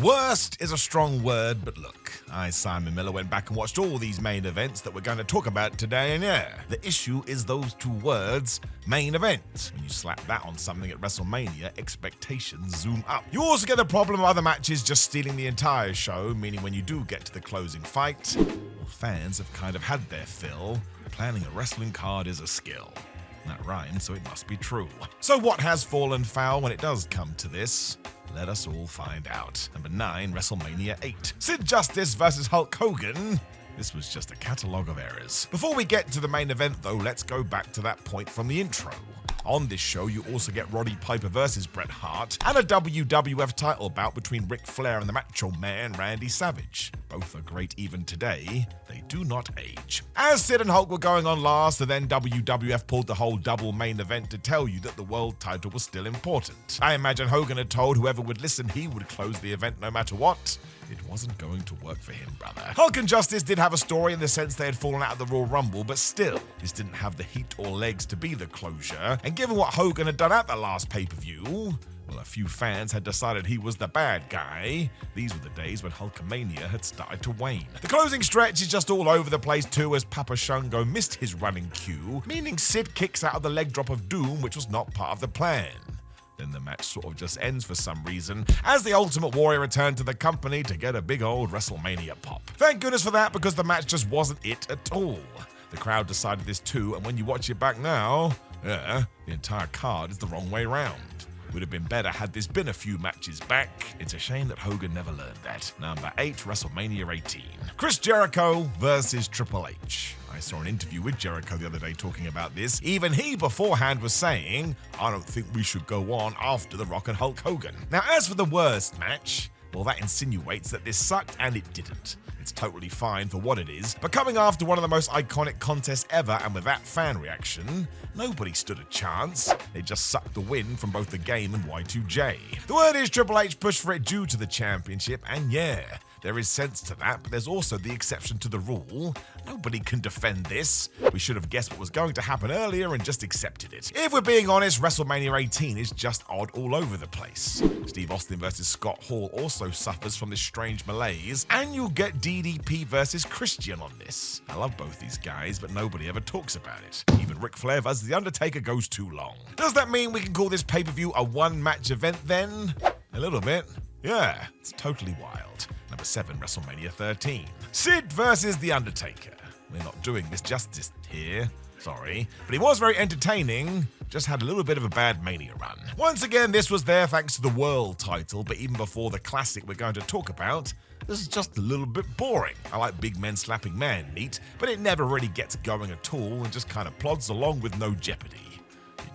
Worst is a strong word, but look, I, Simon Miller, went back and watched all these main events that we're going to talk about today, and yeah, the issue is those two words, main event. When you slap that on something at WrestleMania, expectations zoom up. You also get the problem of other matches just stealing the entire show, meaning when you do get to the closing fight, well, fans have kind of had their fill. Planning a wrestling card is a skill. That rhymes, so it must be true. So what has fallen foul when it does come to this? Let us all find out. Number 9, WrestleMania 8. Sid Justice versus Hulk Hogan. This was just a catalogue of errors. Before we get to the main event though, let's go back to that point from the intro. On this show, you also get Roddy Piper versus Bret Hart, and a WWF title bout between Ric Flair and the Macho Man Randy Savage. Both are great even today. They do not age. As Sid and Hulk were going on last, and then WWF pulled the whole double main event to tell you that the world title was still important. I imagine Hogan had told whoever would listen he would close the event no matter what. It wasn't going to work for him, brother. Hulk and Justice did have a story in the sense they had fallen out of the Royal Rumble, but still, this didn't have the heat or legs to be the closure. And given what Hogan had done at the last pay-per-view, well, a few fans had decided he was the bad guy. These were the days when Hulkamania had started to wane. The closing stretch is just all over the place too, as Papa Shango missed his running cue, meaning Sid kicks out of the leg drop of doom, which was not part of the plan. Then the match sort of just ends for some reason, as the Ultimate Warrior returned to the company to get a big old WrestleMania pop. Thank goodness for that, because the match just wasn't it at all. The crowd decided this too, and when you watch it back now, the entire card is the wrong way round. Would have been better had this been a few matches back. It's a shame that Hogan never learned that. Number 8, WrestleMania 18. Chris Jericho versus Triple H. I saw an interview with Jericho the other day talking about this. Even he beforehand was saying, I don't think we should go on after The Rock and Hulk Hogan. Now, as for the worst match, well, that insinuates that this sucked, and it didn't. It's totally fine for what it is, but coming after one of the most iconic contests ever, and with that fan reaction, nobody stood a chance. They just sucked the win from both the game and Y2J. The word is Triple H pushed for it due to the championship, and yeah, there is sense to that, but there's also the exception to the rule. Nobody can defend this. We should have guessed what was going to happen earlier and just accepted it. If we're being honest, WrestleMania 18 is just odd all over the place. Steve Austin versus Scott Hall also suffers from this strange malaise, and you'll get DDP versus Christian on this. I love both these guys, but nobody ever talks about it. Even Ric Flair versus The Undertaker goes too long. Does that mean we can call this pay-per-view a one-match event then? A little bit. Yeah, it's totally wild. Number 7, WrestleMania 13. Sid versus The Undertaker. We're not doing this justice here, sorry, but he was very entertaining, just had a little bit of a bad Mania run. Once again, this was there thanks to the world title, but even before the classic we're going to talk about, this is just a little bit boring. I like big men slapping man meat, but it never really gets going at all and just kind of plods along with no jeopardy.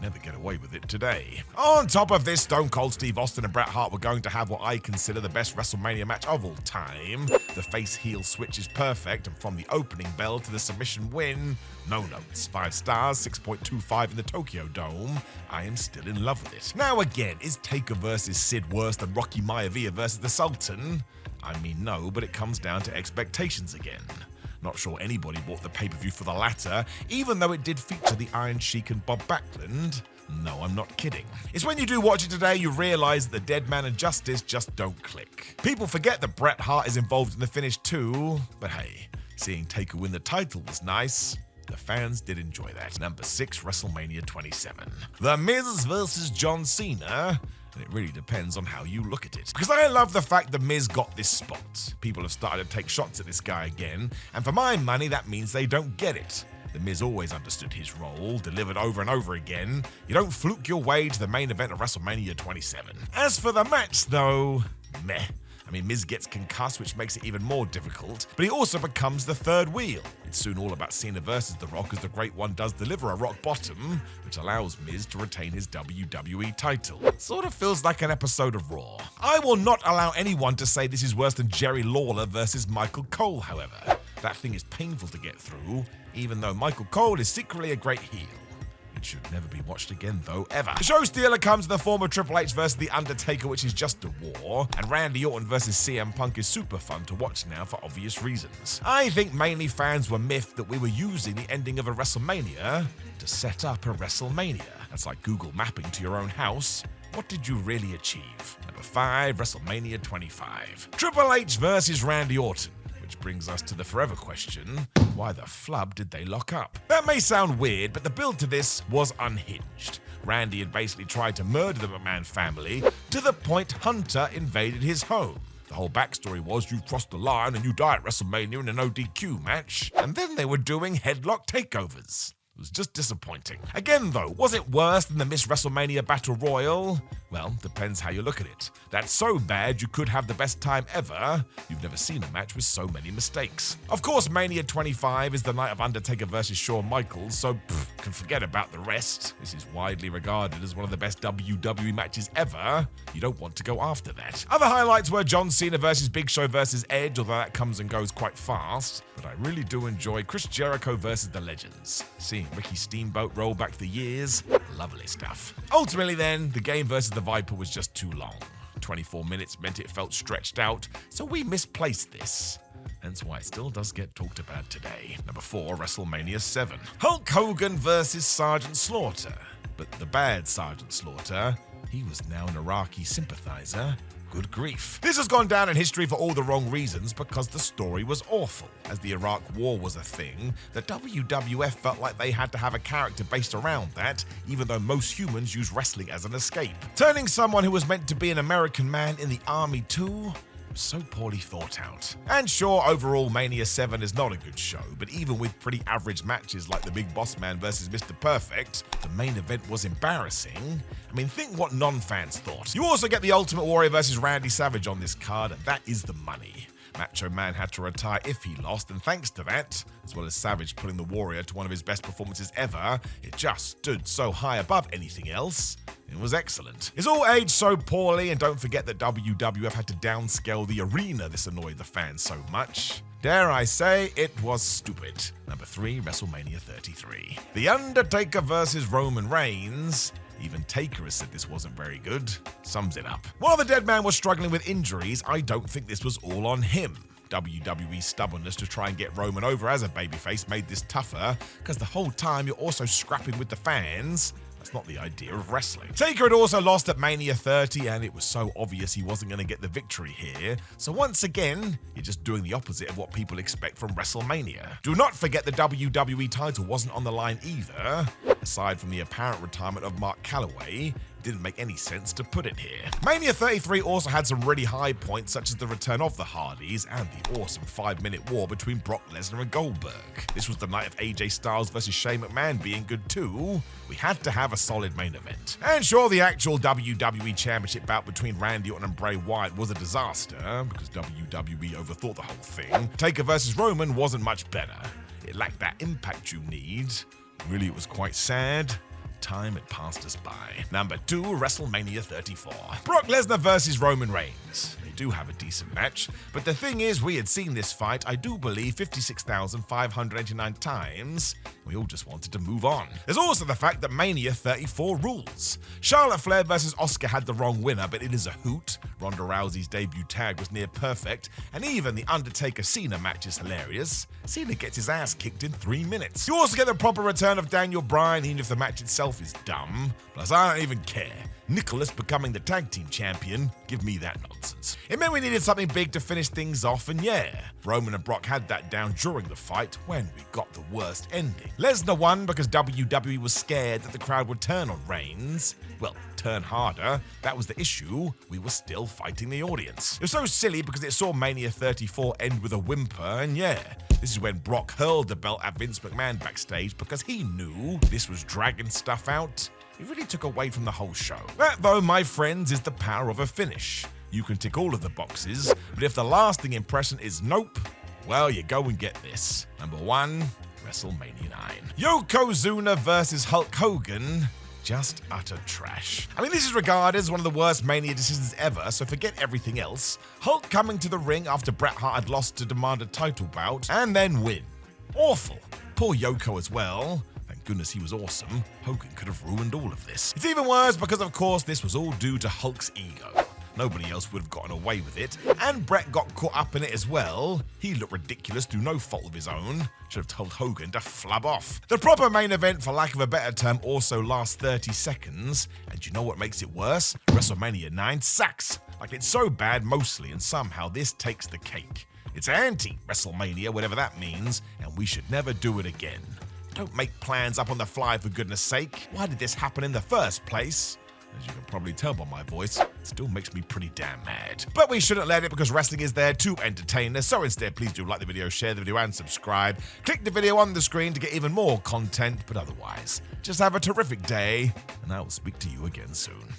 Never get away with it today. On top of this, Stone Cold Steve Austin and Bret Hart were going to have what I consider the best WrestleMania match of all time. The face-heel switch is perfect, and from the opening bell to the submission win, no notes. 5 stars, 6.25 in the Tokyo Dome. I am still in love with it. Now again, is Taker versus Sid worse than Rocky Maivia versus the Sultan? I mean, no, but it comes down to expectations again. Not sure anybody bought the pay-per-view for the latter, even though it did feature the Iron Sheik and Bob Backlund. No, I'm not kidding. It's when you do watch it today, you realise that the Dead Man and Justice just don't click. People forget that Bret Hart is involved in the finish too, but hey, seeing Taker win the title was nice. The fans did enjoy that. Number 6, WrestleMania 27. The Miz versus John Cena. And it really depends on how you look at it. Because I love the fact the Miz got this spot. People have started to take shots at this guy again, and for my money, that means they don't get it. The Miz always understood his role, delivered over and over again. You don't fluke your way to the main event of WrestleMania 27. As for the match, though, meh. I mean, Miz gets concussed, which makes it even more difficult, but he also becomes the third wheel. It's soon all about Cena versus The Rock, as the Great One does deliver a rock bottom, which allows Miz to retain his WWE title. Sort of feels like an episode of Raw. I will not allow anyone to say this is worse than Jerry Lawler versus Michael Cole, however. That thing is painful to get through, even though Michael Cole is secretly a great heel. It should never be watched again, though, ever. The show stealer comes in the form of Triple H versus The Undertaker, which is just a war, and Randy Orton versus CM Punk is super fun to watch now for obvious reasons. I think mainly fans were miffed that we were using the ending of a WrestleMania to set up a WrestleMania. That's like Google mapping to your own house what did you really achieve? Number 5, WrestleMania 25. Triple H versus Randy Orton. Which brings us to the forever question, why the flub did they lock up? That may sound weird, but the build to this was unhinged. Randy had basically tried to murder the McMahon family to the point Hunter invaded his home. The whole backstory was you crossed the line and you die at WrestleMania in an ODQ match. And then they were doing headlock takeovers. It was just disappointing. Again though, was it worse than the Miss WrestleMania Battle Royal? Well, depends how you look at it. That's so bad you could have the best time ever. You've never seen a match with so many mistakes. Of course, Mania 25 is the night of Undertaker versus Shawn Michaels, so can forget about the rest. This is widely regarded as one of the best WWE matches ever. You don't want to go after that. Other highlights were John Cena versus Big Show versus Edge, although that comes and goes quite fast. But I really do enjoy Chris Jericho versus the Legends. Seeing Ricky Steamboat roll back the years, lovely stuff. Ultimately then, the game versus the Viper was just too long. 24 minutes meant it felt stretched out, so we misplaced this. Hence why it still does get talked about today. Number 4, WrestleMania 7. Hulk Hogan versus Sergeant Slaughter. But the bad Sergeant Slaughter, he was now an Iraqi sympathizer. Good grief. This has gone down in history for all the wrong reasons because the story was awful. As the Iraq War was a thing, the WWF felt like they had to have a character based around that, even though most humans use wrestling as an escape. Turning someone who was meant to be an American man in the army too? So poorly thought out. And sure, overall Mania 7 is not a good show, but even with pretty average matches like the Big Boss Man versus Mr. Perfect, the main event was embarrassing. I mean, think what non-fans thought. You also get the Ultimate Warrior versus Randy Savage on this card, and that is the money. Macho Man had to retire if he lost, and thanks to that, as well as Savage putting the Warrior to one of his best performances ever, it just stood so high above anything else. It was excellent. It's all aged so poorly, and don't forget that WWF had to downscale the arena. This annoyed the fans so much. Dare I say, it was stupid. Number 3, WrestleMania 33. The Undertaker versus Roman Reigns. Even Taker has said this wasn't very good. Sums it up. While the dead man was struggling with injuries, I don't think this was all on him. WWE's stubbornness to try and get Roman over as a babyface made this tougher, because the whole time you're also scrapping with the fans. That's not the idea of wrestling. Taker had also lost at Mania 30, and it was so obvious he wasn't going to get the victory here. So once again, you're just doing the opposite of what people expect from WrestleMania. Do not forget the WWE title wasn't on the line either. Aside from the apparent retirement of Mark Calloway, it didn't make any sense to put it here. Mania 33 also had some really high points, such as the return of the Hardys and the awesome 5-minute war between Brock Lesnar and Goldberg. This was the night of AJ Styles versus Shane McMahon being good too. We had to have a solid main event. And sure, the actual WWE Championship bout between Randy Orton and Bray Wyatt was a disaster, because WWE overthought the whole thing. Taker versus Roman wasn't much better. It lacked that impact you need. Really, it was quite sad. Time had passed us by. Number 2, WrestleMania 34. Brock Lesnar versus Roman Reigns. They do have a decent match, but the thing is, we had seen this fight, I do believe, 56,589 times. We all just wanted to move on. There's also the fact that Mania 34 rules. Charlotte Flair versus Asuka had the wrong winner, but it is a hoot. Ronda Rousey's debut tag was near perfect, and even the Undertaker Cena match is hilarious. Cena gets his ass kicked in 3 minutes. You also get the proper return of Daniel Bryan, even if the match itself is dumb. Plus, I don't even care. Nicholas becoming the tag team champion, give me that nonsense. It meant we needed something big to finish things off, and yeah, Roman and Brock had that down during the fight when we got the worst ending. Lesnar won because WWE was scared that the crowd would turn on Reigns. Well, turn harder. That was the issue. We were still fighting the audience. It was so silly because it saw Mania 34 end with a whimper, and yeah, this is when Brock hurled the belt at Vince McMahon backstage because he knew this was dragging stuff out. It really took away from the whole show. That, though, my friends, is the power of a finish. You can tick all of the boxes, but if the lasting impression is nope, well, you go and get this. Number 1, WrestleMania 9. Yokozuna versus Hulk Hogan. Just utter trash. I mean, this is regarded as one of the worst Mania decisions ever, so forget everything else. Hulk coming to the ring after Bret Hart had lost to demand a title bout, and then win. Awful. Poor Yoko as well. Thank goodness he was awesome. Hogan could have ruined all of this. It's even worse because, of course, this was all due to Hulk's ego. Nobody else would have gotten away with it. And Bret got caught up in it as well. He looked ridiculous through no fault of his own. Should have told Hogan to flub off. The proper main event, for lack of a better term, also lasts 30 seconds. And you know what makes it worse? WrestleMania 9 sucks. Like, it's so bad mostly, and somehow this takes the cake. It's anti-WrestleMania, whatever that means, and we should never do it again. Don't make plans up on the fly, for goodness sake. Why did this happen in the first place? As you can probably tell by my voice, it still makes me pretty damn mad. But we shouldn't let it, because wrestling is there to entertain us. So instead, please do like the video, share the video, and subscribe. Click the video on the screen to get even more content. But otherwise, just have a terrific day, and I will speak to you again soon.